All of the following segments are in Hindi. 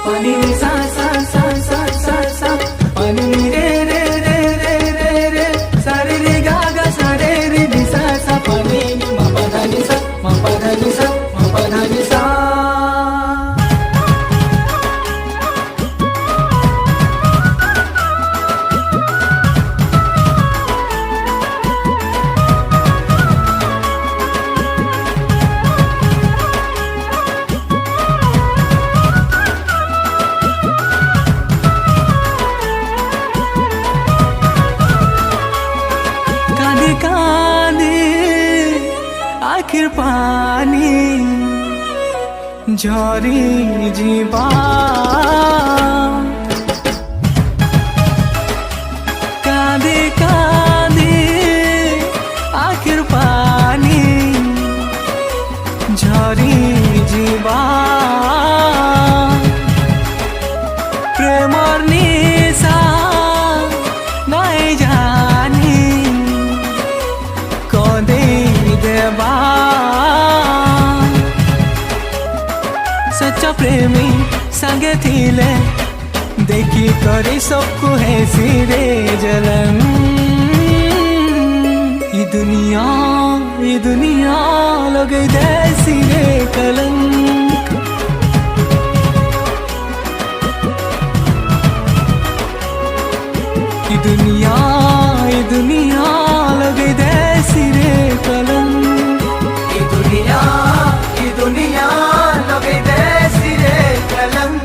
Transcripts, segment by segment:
pani ni sa sa sa sa sa sa pani ni re re re re re re sa re re ga ga sa re re ni sa sa pani ni ma pa dha ni sa ma pa dha ni sa ma pa dha ni sa. आखिर पानी झरी जीवा कांदे कांदे आखिर पानी झरी जीवा प्रेमर निशा नहीं जानी कदे देवा सच्चा प्रेमी संगे थिले देखी करी सबको है सिरे जलन ये दुनिया लगे दे सिरे कलंक ये दुनिया लगे दे सिरे कलंक ये दुनिया लगे दे सिरे कलंक.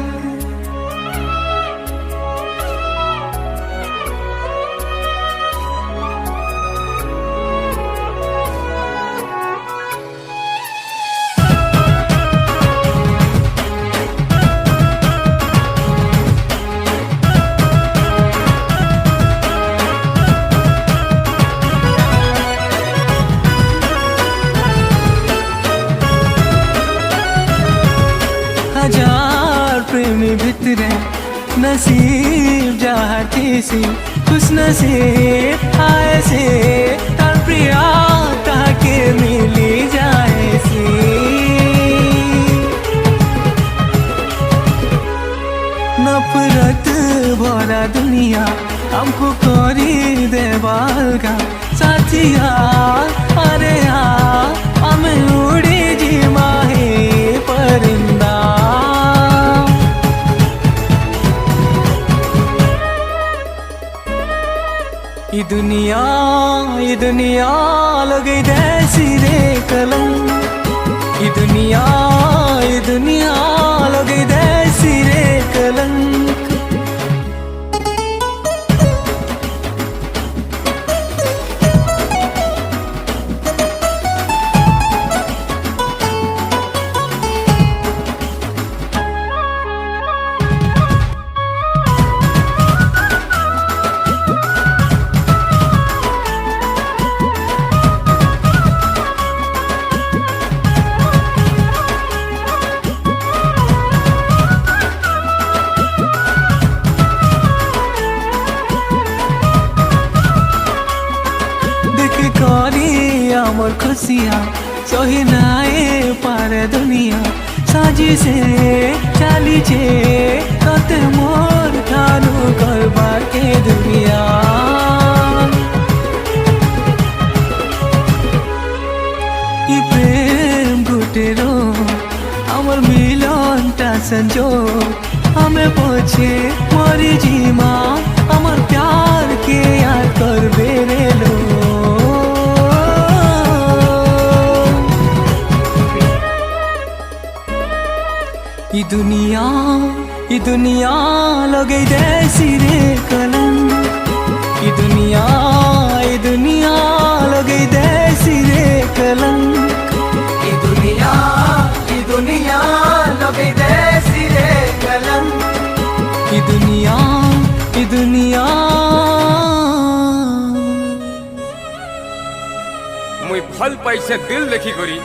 हजार प्रेमी भितरे नसीब जाती सी खुश नसीब आए से तार प्रिया ताके मिली जाए सी नफरत भरा दुनिया हमको करी देवाल का साथिया अरे हमें उड़ी जी माही परिंदा ये दुनिया लगे दे सिरे कलंक ये दुनिया लगे दे सिरे कलंक. मोर खुशिया सही नाए पारे दुनिया साजी से चाली छे कते मोर ठानु करबार के दुनिया ई प्रेम गुटेरो हमर मिलनटा संजोग हमें पूछे मोरी जीमा हमर प्यार के याद करबे रे लो. ये दुनिया लगे दे सिरे कलंक ये दुनिया लगे दे सिरे कलंक ये दुनिया लगे दे सिरे कलंक ये दुनिया मुई फल पैसे दिल देखी करी